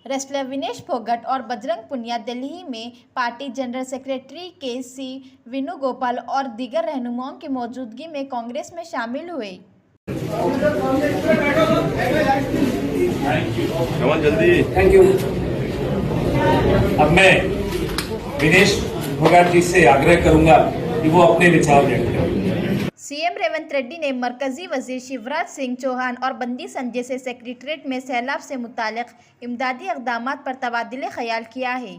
Wrestler Vinesh Phogat और बजरंग पुनिया दिल्ली में party general secretary KC. Venugopal और दीगर रहनुमाओं की मौजूदगी में कांग्रेस में शामिल हुए। जल्दी थैंक यू। अब मैं विनेश फोगाट जी से आग्रह करूंगा कि वो अपने विचार व्यक्त करें। सीएम रेवंत रेड्डी ने मरकजी वजीर शिवराज सिंह चौहान और बंदी संजय से सेक्रेटरीट में सैलाब से मुतालिक इमदादी इक़दामात पर तबादले ख्याल किया है।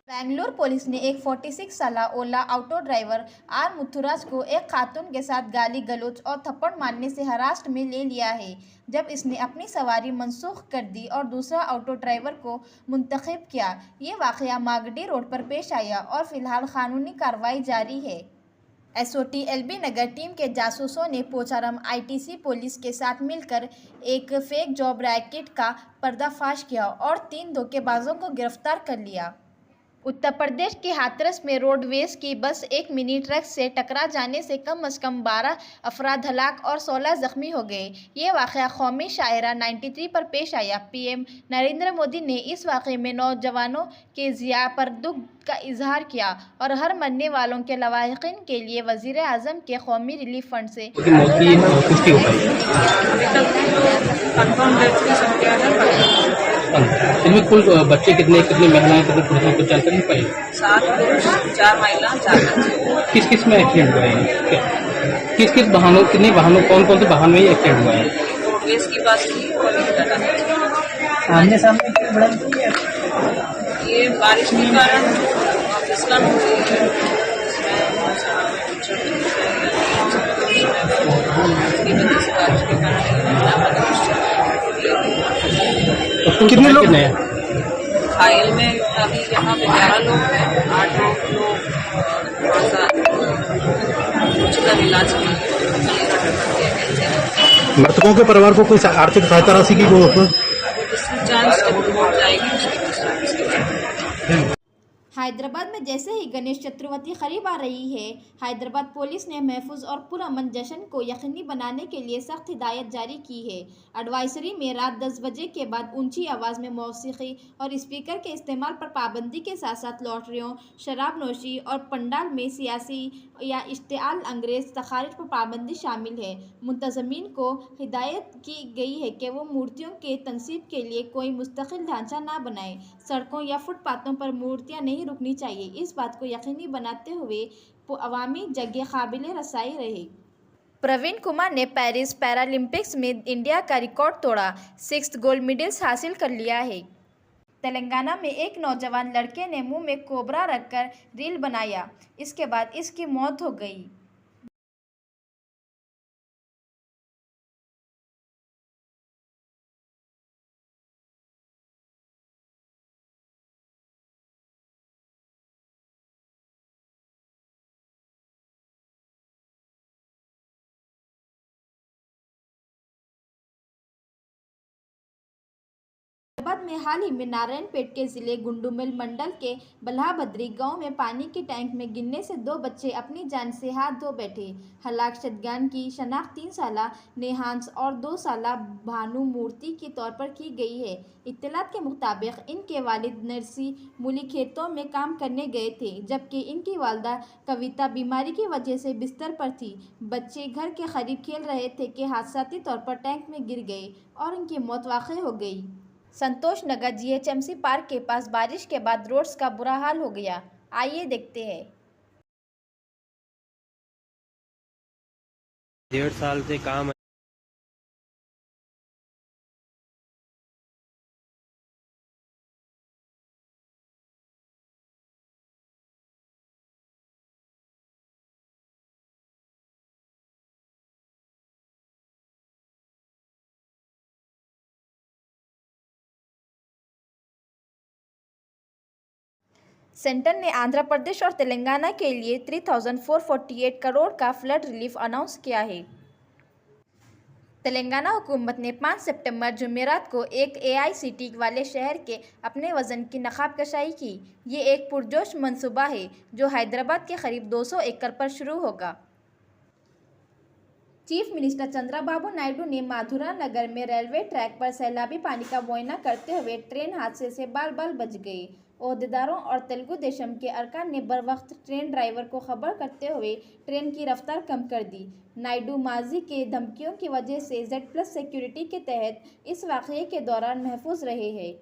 बेंगलुरु पुलिस ने एक 46 साला ओला ऑटो ड्राइवर आर मुथुराज को एक खातून के साथ गाली गलौज और थप्पड़ मारने से हिरासत में ले लिया है, जब इसने अपनी सवारी मनसूख कर दी और दूसरा ऑटो ड्राइवर को मुंतखब किया। ये वाक़या मागडी रोड पर पेश आया और फिलहाल कानूनी कार्रवाई जारी है। एसओटी एलबी नगर टीम के जासूसों ने पोचारम आईटीसी पुलिस के साथ मिलकर एक फेक जॉब रैकेट का पर्दाफाश किया और 3 धोखेबाजों को गिरफ्तार कर लिया। उत्तर प्रदेश के हाथरस में रोडवेज की बस एक मिनी ट्रक से टकरा जाने से कम से कम 12 अफराद हलाक और 16 जख्मी हो गए। ये वाक़या कौमी शायरा 93 पर पेश आया। पीएम नरेंद्र मोदी ने इस वाक़े में नौजवानों के ज़िया पर दुख का इजहार किया और हर मरने वालों के लवाहिकीन के लिए वज़ीर आज़म के कौमी रिलीफ फंड से इनमें कुल बच्चे कितने महिलाएं कितने पुरुषों को जानकारी नहीं पाई? 7 पुरुष 4 महिला 4 बच्चे। किस किस में एक्सीडेंट हुआ है? किस किस वाहनों कितने वाहनों कौन कौन से वाहन में एक्सीडेंट हुआ है? रोडवेज की बस थी और आमने सामने ये बारिश के कारण फिसलन हो गई है। कितने लोग घायल में अभी यहाँ पे 11 लोग हैं, 8 लोग थोड़ा सा उचित इलाज के लिए मृतकों के परिवार को कोई आर्थिक सहायता राशि की वो जांच रिपोर्ट जाएगी उसके। हैदराबाद में जैसे ही गणेश चतुर्थी करीब आ रही है, हैदराबाद पुलिस ने महफूज और पुरअमन जश्न को यकीनी बनाने के लिए सख्त हिदायत जारी की है। एडवाइजरी में रात 10 बजे के बाद ऊंची आवाज़ में मौसीकी और स्पीकर के इस्तेमाल पर पाबंदी के साथ साथ लॉटरियों, शराब नोशी और पंडाल में सियासी या इश्तिआल अंग्रेज तकारीर पर पाबंदी शामिल है। मुंतज़मीन को हिदायत की गई है कि वो मूर्तियों के तनसीब के लिए कोई मुस्तकिल ढांचा ना बनाएं। सड़कों या फुटपाथों पर मूर्तियाँ नहीं रुकनी चाहिए। इस बात को यकीनी बनाते हुए अवामी जगह काबिल रसाई रहे। प्रवीण कुमार ने पेरिस पैरालंपिक्स में इंडिया का रिकॉर्ड तोड़ा, 6 गोल्ड मेडल्स हासिल कर लिया है। तेलंगाना में एक नौजवान लड़के ने मुंह में कोबरा रखकर रील बनाया, इसके बाद इसकी मौत हो गई। हैदराबाद में हाल ही में नारायणपेट के जिले गुंडुमिल मंडल के बल्हाभद्री गांव में पानी की टैंक में गिरने से 2 बच्चे अपनी जान से हाथ धो बैठे। हलाक शदगान की शनाख्त 3 साला नेहांस और 2 साला भानु मूर्ति के तौर पर की गई है। इत्तलात के मुताबिक इनके वालिद नरसी मूली खेतों में काम करने गए थे, जबकि इनकी वालदा कविता बीमारी की वजह से बिस्तर पर थी। बच्चे घर के करीब खेल रहे थे कि हादसाती तौर पर टैंक में गिर गए और इनकी मौत वाक़ई हो गई। संतोष नगर जीएचएमसी पार्क के पास बारिश के बाद रोड्स का बुरा हाल हो गया। आइए देखते हैं। 1.5 साल से काम सेंटर ने आंध्र प्रदेश और तेलंगाना के लिए 3,448 करोड़ का फ्लड रिलीफ अनाउंस किया है। तेलंगाना हुकूमत ने 5 सितंबर जुमेरात को एक एआईसीटी वाले शहर के अपने वज़न की नकाब कशाई की। ये एक पुरजोश मंसूबा है जो हैदराबाद के करीब 200 एकड़ पर शुरू होगा। चीफ मिनिस्टर चंद्रबाबू नायडू ने माधुरा नगर में रेलवे ट्रैक पर सैलाबी पानी का मुआयना करते हुए ट्रेन हादसे से बाल बाल बच गए। ओहदेदारों और तेलुगु देशम के अरकान ने बरवक्त ट्रेन ड्राइवर को खबर करते हुए ट्रेन की रफ्तार कम कर दी। नायडू माजी के धमकियों की वजह से Z+ सिक्योरिटी के तहत इस वाक़ये के दौरान महफूज रहे हैं।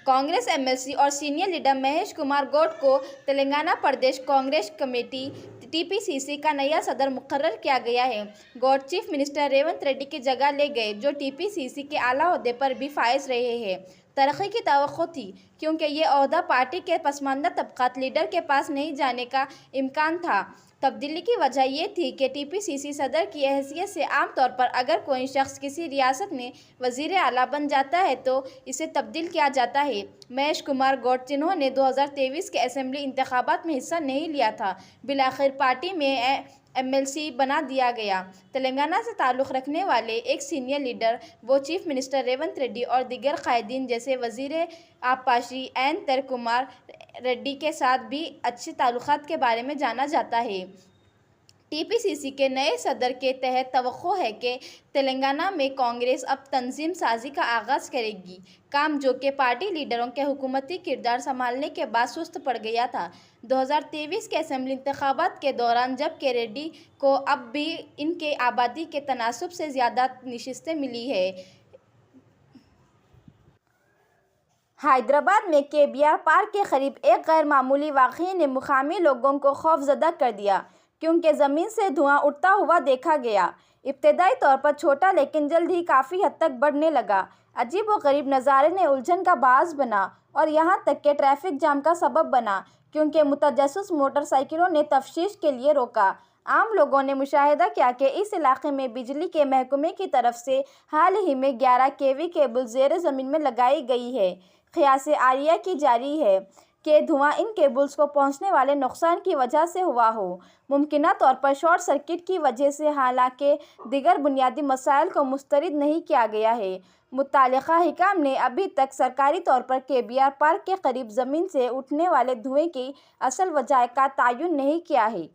कांग्रेस MLC और सीनियर लीडर महेश कुमार गौड को तेलंगाना प्रदेश कांग्रेस कमेटी TPCC का नया सदर मुकर्रर किया गया है। गौड चीफ मिनिस्टर रेवंत रेड्डी की जगह ले गए, जो TPCC के आला ओहदे पर भी फाइज रहे हैं। तरक्की की तवक्को थी, क्योंकि ये ओहदा पार्टी के पसमानदा तबकात लीडर के पास नहीं जाने का इम्कान था। तब्दीली की वजह ये थी कि TPCC सदर की हैसियत से आमतौर पर अगर कोई शख्स किसी रियासत में वज़ीर आला बन जाता है तो इसे तब्दील किया जाता है। महेश कुमार गौड, जिन्होंने 2023 के असेंबली इंतखाबात में हिस्सा नहीं लिया था, बिलाखिर पार्टी में MLC बना दिया गया। तेलंगाना से ताल्लुक़ रखने वाले एक सीनियर लीडर, वो चीफ मिनिस्टर रेवंत रेड्डी और दीगर कायदीन जैसे वज़ीर आबपाशी एन तर कुमार रेड्डी के साथ भी अच्छे ताल्लुक़ात के बारे में जाना जाता है। TPCC के नए सदर के तहत तवक्को है कि तेलंगाना में कांग्रेस अब तंजीम साजी का आगाज़ करेगी, काम जो कि पार्टी लीडरों के हुकूमती किरदार संभालने के बाद सुस्त पड़ गया था। 2023 के असेंबली इंतखाबात के दौरान जबकि रेड्डी को अब भी इनके आबादी के तनासुब से ज़्यादा नशिस्तें मिली है। हैदराबाद में KBR पार्क के करीब एक गैर मामूली वाक़ये ने मुकामी लोगों को खौफजदा कर दिया, क्योंकि ज़मीन से धुआं उठता हुआ देखा गया। इब्तदाई तौर पर छोटा, लेकिन जल्द ही काफ़ी हद तक बढ़ने लगा। अजीब व गरीब नज़ारे ने उलझन का बाज़ बना और यहाँ तक कि ट्रैफिक जाम का सबब बना, क्योंकि मुतजस्सिस मोटरसाइकिलों ने तफ्तीश के लिए रोका। आम लोगों ने मुशाहिदा किया कि इस इलाके में बिजली के महकमे की तरफ से हाल ही में 11 kV केबल ज़ेर ज़मीन में लगाई गई है। क़ियास आरिया की जारी है कि धुआं इन केबल्स को पहुंचने वाले नुकसान की वजह से हुआ हो, मुमकिना तौर पर शॉर्ट सर्किट की वजह से, हालांकि दीगर बुनियादी मसाइल को मुस्तरद नहीं किया गया है। मुत्तल्लिका हिकाम ने अभी तक सरकारी तौर पर KBR पार्क के करीब ज़मीन से उठने वाले धुएं की असल वजह का तयन नहीं किया है।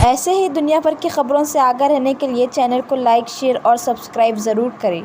ऐसे ही दुनिया भर की खबरों से आगाह रहने के लिए चैनल को लाइक, शेयर और सब्सक्राइब ज़रूर करें।